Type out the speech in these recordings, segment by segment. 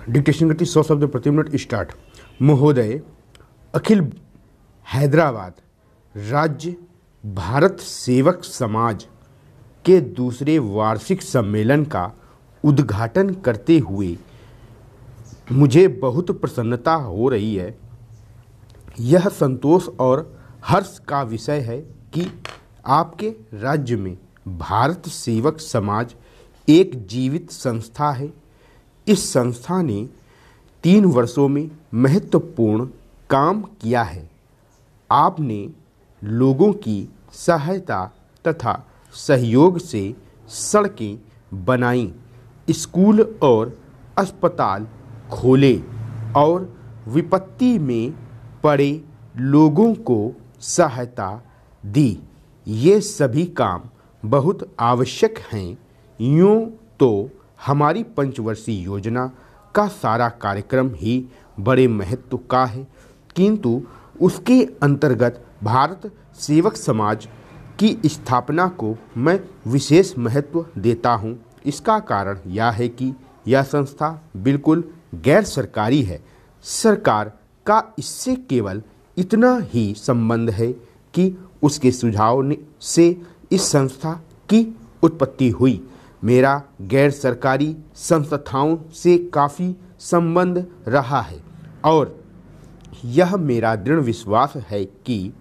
Dictation गति 100 शब्द प्रति मिनट स्टार्ट। महोदय, अखिल हैदराबाद राज्य भारत सेवक समाज के दूसरे वार्षिक सम्मेलन का उद्घाटन करते हुए मुझे बहुत प्रसन्नता हो रही है। यह संतोष और हर्ष का विषय है कि आपके राज्य में भारत सेवक समाज एक जीवित संस्था है। इस संस्था ने 3 वर्षों में महत्वपूर्ण काम किया है। आपने लोगों की सहायता तथा सहयोग से सड़कें बनाई, स्कूल और अस्पताल खोले और विपत्ति में पड़े लोगों को सहायता दी। ये सभी काम बहुत आवश्यक हैं। यूँ तो हमारी पंचवर्षीय योजना का सारा कार्यक्रम ही बड़े महत्व का है, किंतु उसके अंतर्गत भारत सेवक समाज की स्थापना को मैं विशेष महत्व देता हूँ। इसका कारण यह है कि यह संस्था बिल्कुल गैर सरकारी है। सरकार का इससे केवल इतना ही संबंध है कि उसके सुझाव से इस संस्था की उत्पत्ति हुई। मेरा गैर सरकारी संस्थाओं से काफ़ी संबंध रहा है और यह मेरा दृढ़ विश्वास है कि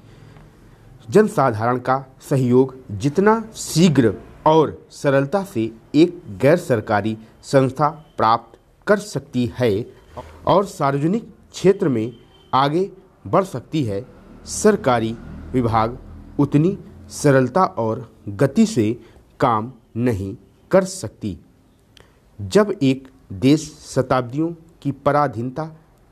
जनसाधारण का सहयोग जितना शीघ्र और सरलता से एक गैर सरकारी संस्था प्राप्त कर सकती है और सार्वजनिक क्षेत्र में आगे बढ़ सकती है, सरकारी विभाग उतनी सरलता और गति से काम नहीं कर सकती। जब एक देश शताब्दियों की पराधीनता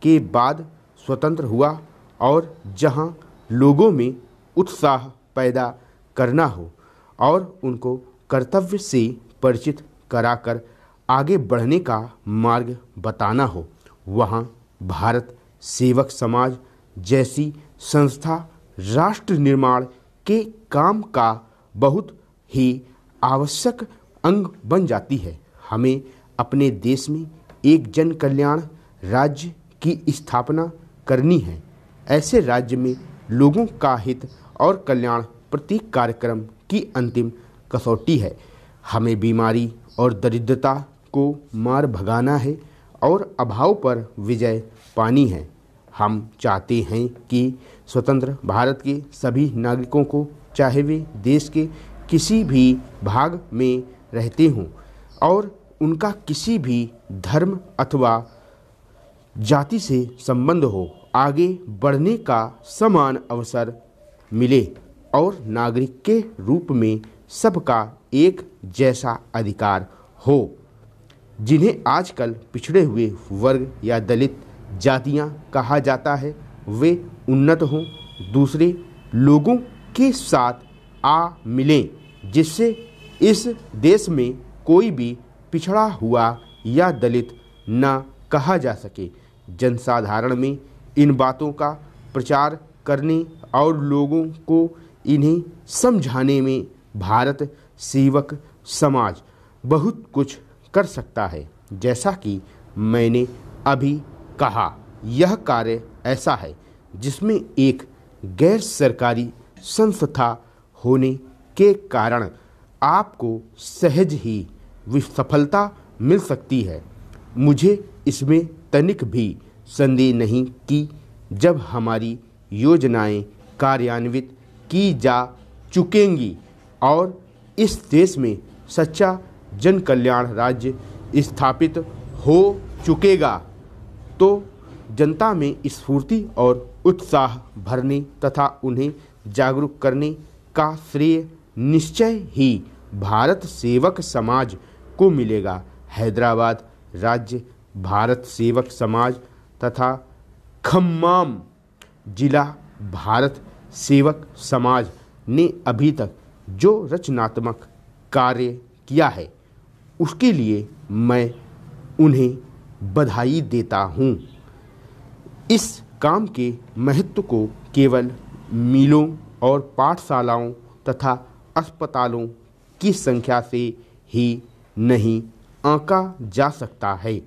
के बाद स्वतंत्र हुआ और जहां लोगों में उत्साह पैदा करना हो और उनको कर्तव्य से परिचित कराकर आगे बढ़ने का मार्ग बताना हो, वहां भारत सेवक समाज जैसी संस्था राष्ट्र निर्माण के काम का बहुत ही आवश्यक अंग बन जाती है। हमें अपने देश में एक जन कल्याण राज्य की स्थापना करनी है। ऐसे राज्य में लोगों का हित और कल्याण प्रत्येक कार्यक्रम की अंतिम कसौटी है। हमें बीमारी और दरिद्रता को मार भगाना है और अभाव पर विजय पानी है। हम चाहते हैं कि स्वतंत्र भारत के सभी नागरिकों को, चाहे वे देश के किसी भी भाग में रहते हों और उनका किसी भी धर्म अथवा जाति से संबंध हो, आगे बढ़ने का समान अवसर मिले और नागरिक के रूप में सबका एक जैसा अधिकार हो। जिन्हें आजकल पिछड़े हुए वर्ग या दलित जातियां कहा जाता है, वे उन्नत हों, दूसरे लोगों के साथ आ मिलें, जिससे इस देश में कोई भी पिछड़ा हुआ या दलित न कहा जा सके। जनसाधारण में इन बातों का प्रचार करने और लोगों को इन्हें समझाने में भारत सेवक समाज बहुत कुछ कर सकता है। जैसा कि मैंने अभी कहा, यह कार्य ऐसा है जिसमें एक गैर सरकारी संस्था होने के कारण आपको सहज ही सफलता मिल सकती है। मुझे इसमें तनिक भी संदेह नहीं कि जब हमारी योजनाएं कार्यान्वित की जा चुकेंगी और इस देश में सच्चा जन कल्याण राज्य स्थापित हो चुकेगा, तो जनता में स्फूर्ति और उत्साह भरने तथा उन्हें जागरूक करने का श्रेय निश्चय ही भारत सेवक समाज को मिलेगा। हैदराबाद राज्य भारत सेवक समाज तथा खम्माम जिला भारत सेवक समाज ने अभी तक जो रचनात्मक कार्य किया है, उसके लिए मैं उन्हें बधाई देता हूँ। इस काम के महत्व को केवल मिलों और पाठशालाओं तथा अस्पतालों की संख्या से ही नहीं आंका जा सकता है।